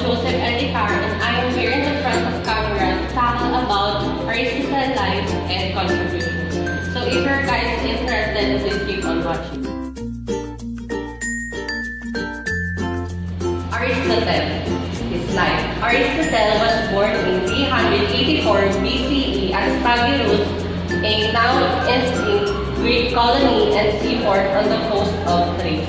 Joseph Elicar, and I am here in the front of camera to tackle about Aristotle's life and contribution. So if you're guys interested, please keep on watching. Aristotle, his life. Aristotle was born in 384 BCE at Spagirus, a now-extinct Greek colony and seaport on the coast of Thrace.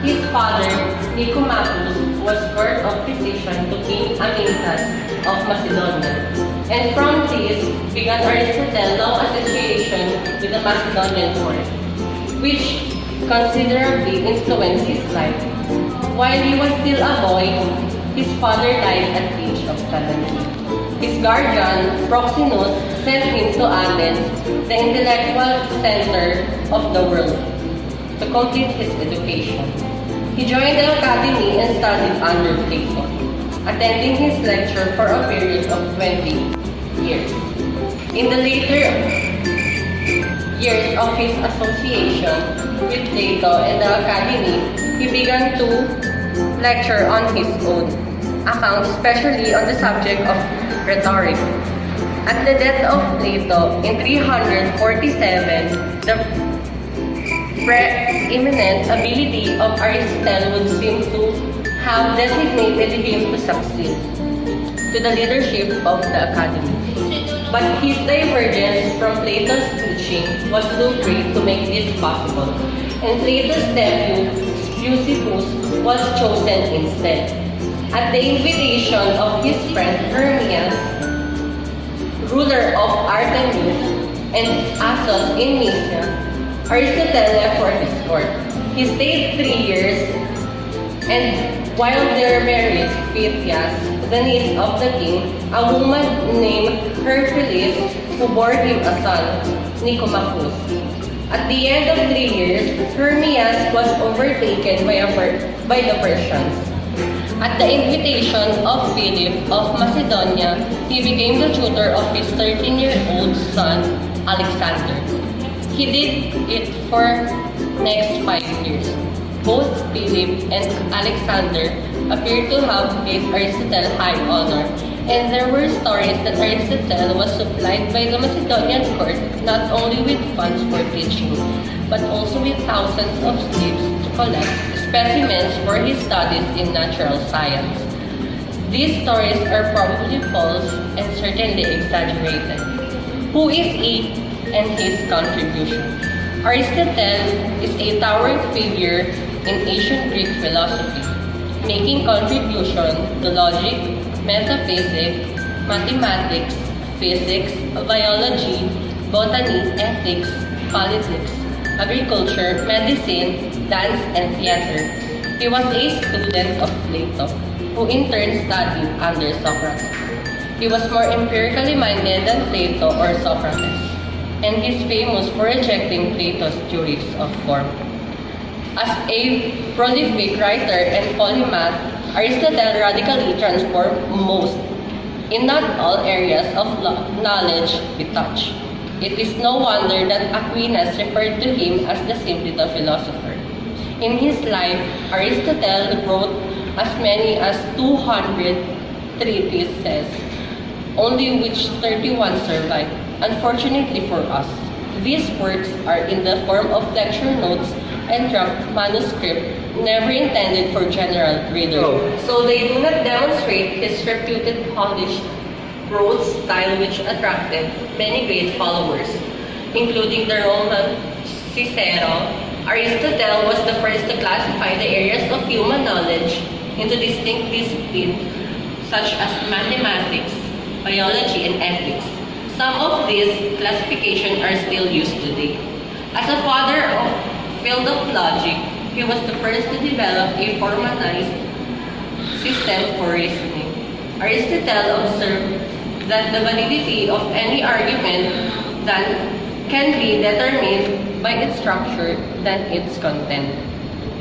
His father, Nicomachus, was birth of physician to King Amyntas of Macedonia. And from this began Aristotle's long association with the Macedonian court, which considerably influenced his life. While he was still a boy, his father died at the age of 17. His guardian, Proxenus, sent him to Athens, the intellectual center of the world, to complete his education. He joined the academy and studied under Plato, attending his lecture for a period of 20 years. In the later years of his association with Plato and the academy, he began to lecture on his own account, especially on the subject of rhetoric. At the death of Plato in 347, the preeminent ability of Aristotle would seem to have designated him to succeed to the leadership of the academy. But his divergence from Plato's teaching was too great to make this possible, and Plato's nephew, Speusippus, was chosen instead. At the invitation of his friend Hermias, ruler of Artemis and Assos in Mysia, Aristotle left for his court. He stayed 3 years, and while there married Pythias, the niece of the king, a woman named Hercules, who bore him a son, Nicomachus. At the end of 3 years, Hermias was overtaken by the Persians. At the invitation of Philip of Macedonia, he became the tutor of his 13-year-old son, Alexander. He did it for next 5 years. Both Philip and Alexander appear to have paid Aristotle high honor, and there were stories that Aristotle was supplied by the Macedonian court not only with funds for teaching, but also with thousands of slaves to collect specimens for his studies in natural science. These stories are probably false and certainly exaggerated. Who is he and his contribution? Aristotle is a towering figure in ancient Greek philosophy, making contribution to logic, metaphysics, mathematics, physics, biology, botany, ethics, politics, agriculture, medicine, dance, and theater. He was a student of Plato, who in turn studied under Socrates. He was more empirically minded than Plato or Socrates, and he's famous for rejecting Plato's theories of form. As a prolific writer and polymath, Aristotle radically transformed most, if not all, areas of knowledge he touched. It is no wonder that Aquinas referred to him as the simpleton philosopher. In his life, Aristotle wrote as many as 200 treatises, only which 31 survive. Unfortunately for us, these works are in the form of lecture notes and draft manuscript, never intended for general readers. So they do not demonstrate his reputed polished prose style, which attracted many great followers, including the Roman Cicero. Aristotle was the first to classify the areas of human knowledge into distinct disciplines such as mathematics, biology, and ethics. Some of these classifications are still used today. As a father of field of logic, he was the first to develop a formalized system for reasoning. Aristotle observed that the validity of any argument that can be determined by its structure than its content.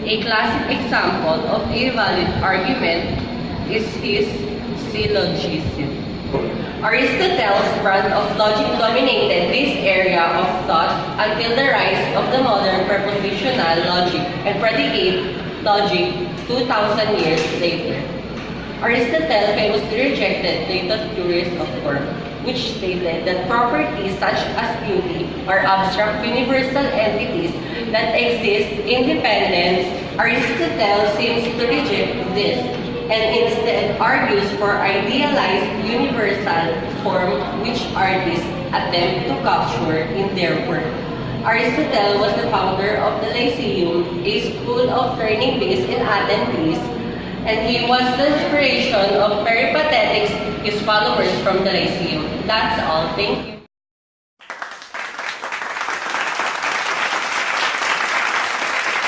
A classic example of a valid argument is his syllogism. Aristotle's brand of logic dominated this area of thought until the rise of the modern propositional logic and predicate logic 2,000 years later. Aristotle famously rejected Plato's theories of form, which stated that properties such as beauty are abstract universal entities that exist independent. Aristotle seems to reject this and instead argues for idealized universal form which artists attempt to capture in their work. Aristotle was the founder of the Lyceum, a school of learning based in Athens, Greece, and he was the inspiration of peripatetics, his followers from the Lyceum. That's all. Thank you.